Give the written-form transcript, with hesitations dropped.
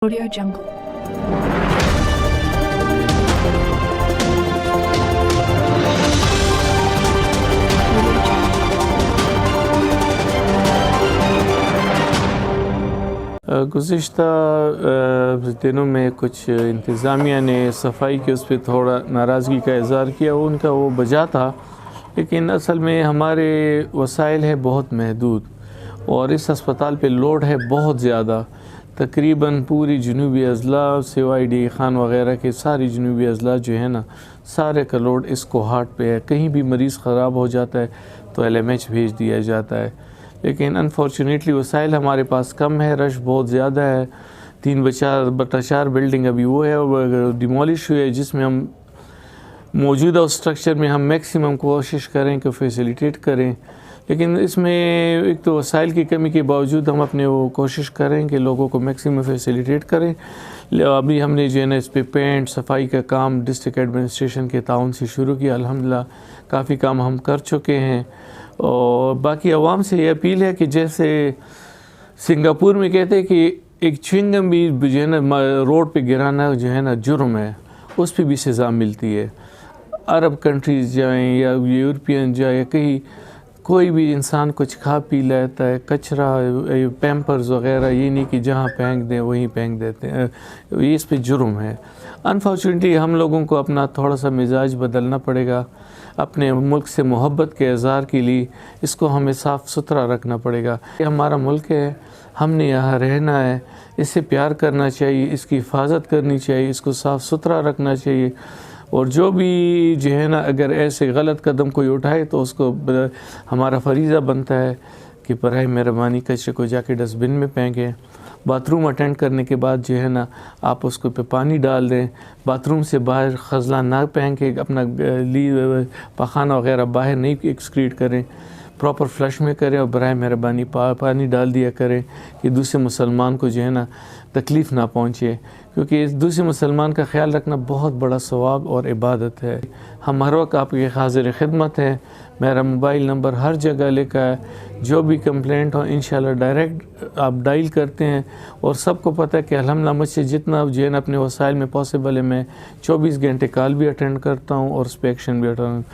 Audio Jungle. गुज़िश्ता दिनों में कुछ इंतज़ामिया ने सफाई के उस पर थोड़ा नाराज़गी का इज़हार किया, उनका वो वजह था, लेकिन असल में हमारे वसाइल है बहुत महदूद और इस अस्पताल पे लोड है बहुत ज़्यादा। तकरीबन पूरी जनूबी अज़ला सिवाय डी खान वग़ैरह के सारी जनूबी अज़ला जो है ना, सारे का लोड इस कोहाट पे है। कहीं भी मरीज़ ख़राब हो जाता है तो LMH भेज दिया जाता है, लेकिन अनफॉर्चुनेटली वसाइल हमारे पास कम है, रश बहुत ज़्यादा है। 3/4 बिल्डिंग अभी वो है डिमोलिश हुई है, जिसमें हम मौजूदा स्ट्रक्चर में हम मैक्सिमम कोशिश करें कि फैसिलिटेट करें, लेकिन इसमें एक तो वसाइल की कमी के बावजूद हम अपने वो कोशिश करें कि लोगों को मैक्सिमम फैसिलिटेट करें। अभी हमने जो है ना इस पर पेंट सफाई का काम डिस्ट्रिक्ट एडमिनिस्ट्रेशन के ताउन से शुरू किया। अल्हम्दुलिल्लाह काफ़ी काम हम कर चुके हैं और बाकी आवाम से ये अपील है कि जैसे सिंगापुर में कहते हैं कि एक च्युइंगम भी जो है ना रोड पे गिराना जो है ना जुर्म है, उस पर भी सज़ा मिलती है। अरब कंट्रीज़ जाएं या यूरोपियन जाए या कहीं कोई भी इंसान कुछ खा पी लेता है, कचरा पैम्पर्स वग़ैरह, ये नहीं कि जहाँ फेंक दें वहीं फेंक देते हैं, ये इस पे जुर्म है। अनफॉर्चुनेटली हम लोगों को अपना थोड़ा सा मिजाज बदलना पड़ेगा। अपने मुल्क से मोहब्बत के इज़हार के लिए इसको हमें साफ़ सुथरा रखना पड़ेगा। ये हमारा मुल्क है, हमने यहाँ रहना है, इससे प्यार करना चाहिए, इसकी हिफाजत करनी चाहिए, इसको साफ़ सुथरा रखना चाहिए। और जो भी जो है ना अगर ऐसे गलत कदम कोई उठाए तो उसको हमारा फरीज़ा बनता है कि बराए मेहरबानी कचरे को जाके डस्टबिन में फेंकें। बाथरूम अटेंड करने के बाद जो है ना आप उसको पे पानी डाल दें। बाथरूम से बाहर खज़ला ना फेंक के अपना पखाना वग़ैरह बाहर नहीं एक्सक्रीट करें, प्रॉपर फ्लश में करें और बराए मेहरबानी पानी डाल दिया करें कि दूसरे मुसलमान को जो है ना तकलीफ़ ना पहुँचे, क्योंकि इस दूसरे मुसलमान का ख्याल रखना बहुत बड़ा सवाब और इबादत है। हम हर वक्त आपके हाज़िर खिदमत हैं। मेरा मोबाइल नंबर हर जगह लिखा है, जो भी कंप्लेंट हो इंशाल्लाह डायरेक्ट आप डायल करते हैं। और सबको पता है कि अल्हम्दुलिल्लाह मुझसे जितना जो है अपने वसाइल में पॉसिबल है मैं 24 घंटे कॉल भी अटेंड करता हूँ और उस पर एक्शन भी उठाता हूँ।